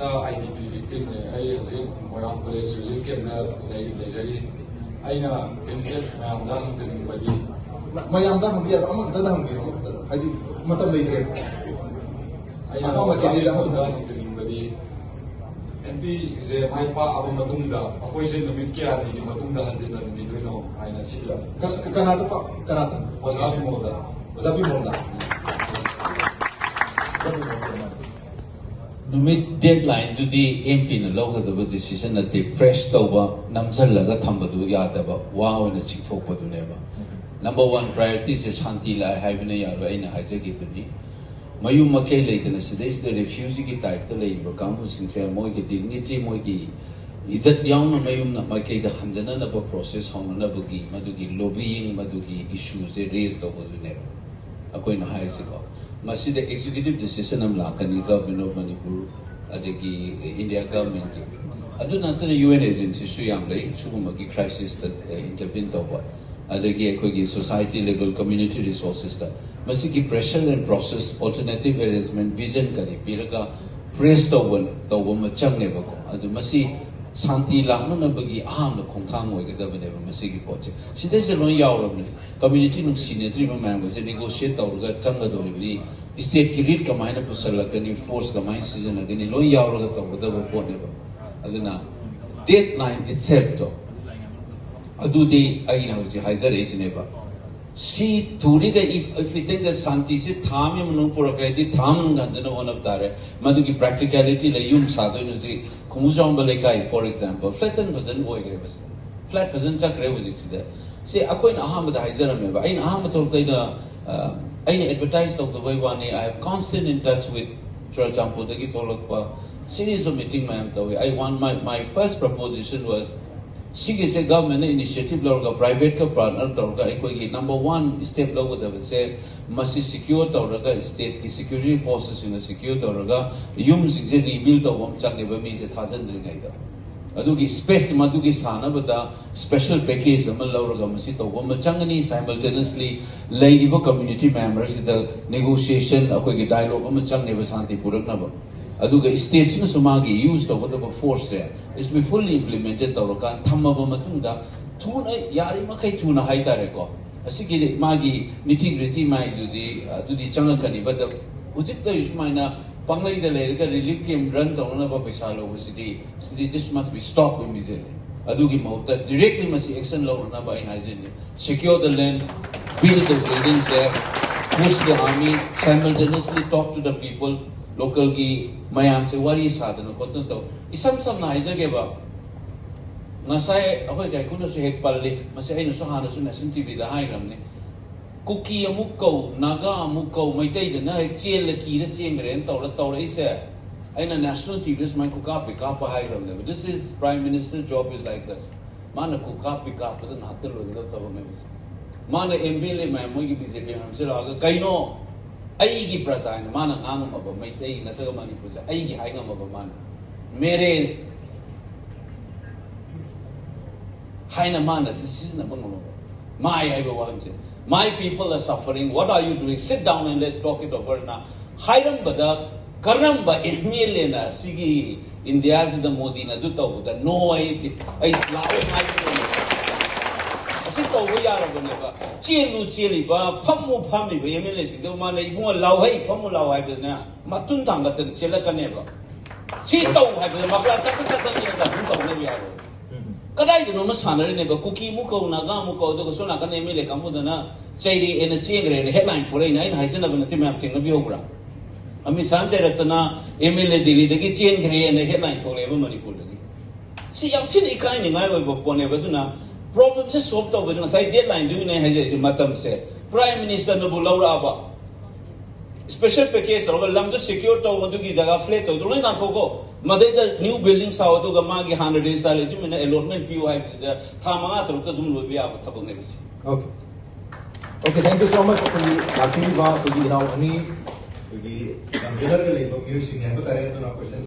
IDP victim I Moyang Police Relief Camp Leisure. I know candidates Mayam doesn't think body. Mayam doesn't be almost the down. I did Matabay. I know what I doesn't think body. MP is a my pa of Matunda, a poison of Mitkia, the Matunda Hansen and Niduno, I know Silla. Canada was Zabi Moda. Zabi Moda. Numit deadline to the MP na local decision that they pressed over Namsal Laga Tambadu Yadaba, wow, and a chick folk to never. Number one priority is Shanti La Havina Yara in a Hazagituni. Mayu Make late in a sedation, the refusing type to labor, campus in Say Moiki dignity Moiki. Is that young Mayum Make the Hanzanaba process, Honabugi, Madugi, lobbying, Madugi issues they raised over the never. A coin high sickle. Must the executive decision of Lakani government of Manipur, the India government. I do not know the UN agency, Suyamlay, Sumaki crisis that intervened over. The society level community resources. Masiki pressure and process alternative arrangement vision kari piraga praise the one machang never go. Adu masi Santi Langno na bagi aham na kongkang mo ikada ba never masigi poche. Si desi lo yaw community nung sinetri mo man kasi negotiate tawag changa do ni state kirit kamay na pusala kani force kamay season na gani lo yaw raga tawag da ba po never. Adu na deadline itself to. Adu di ay na si Heiser is never. Si Turiga if we think that Santi se tham yam no purokrati tham nganjana one of tare madugi practicality la yum sado no si kumujam balekai for example flatten version boy grebas flat version chakre was it say akoin aham da Heiser me ba ain aham tol kaina ain advertise of the way one I have constant in touch with church ampo dagi tolak pa series of meeting ma'am tawi I want my first proposition was She government initiative lorga private ka partner torga ekoi number one step logo da se must secure torga state ki security forces in the secure torga yum sing rebuild to bom chak ne ba mi se thousand ringai da adu ki space madu ki sana bada special package amal lorga masi to bom changani simultaneously lady community members the negotiation akoi ki dialogue am chang ne ba santi purak na ba aduga states na sumagi used of whatever force there is be fully implemented tawrakan thamaba matungda thuna yari makai thuna haitare ko asigi magi nitty gritty mai dudi changakani but the ujit da ismaina panglai da lerga relief camp run tawna ba paisa lo usidi this must be stopped immediately adugi mauta directly masi action lorna ba in hygiene secure the land build the buildings there push the army simultaneously talk to the people local ki mayam se wari sadana khotna to isam sam na haijage ba ngasai ahoi kai kuno se hek palle mase aina so hana su national tv da hairam ne kuki amuk ko naga amuk ko maitai da na chel ki ra chengren tawra ise aina national tv is my kuka pe ka pa hairam ne this is prime minister job is like this mana kuka pe ka pa na hatel lo da sab me mana mbl mai mo gi bjp mam se la ga kaino Aigi Prasan, Mana Angama, Maitay, Natamani, Aigi Hangama Man. Mere Hainamana, this is my everyone. My people are suffering. What are you doing? Sit down and let's talk it over now. Hiram Bada, Karamba, Emilena, Sigi, India's the Modina, Duta, no, I we are going to Chilu Chiliba, Pamu Pami, Yemilis, the man, more Laway, Pamu Lawai, Matundam, but the Chilacaneva. Chito had the Maklata, Kadai, no Masana, never cookie Muko, Nagamuko, the Sonaka, Emile, Camudana, Chadi, and a chamber and a headline for a night, Hysen of the Timothy of Yogra. A Miss Sanchez Ratana, Emile, the kitchen gray and a headline for every money. See, I'm chilly kind in my way of Ponevaduna. Problems is solved over the side deadline doing a matam say. Prime Minister Nabulaura Aba. Special package or Lamda secure to Wadugi Jaga flat or doing a coco. Mother new buildings out to Gamagi 100 days salary to an allotment PU the Tamata to Lumubia Tabonevis. Okay. Okay, thank you so much for the Lakiva to the Ravani, to the general using question.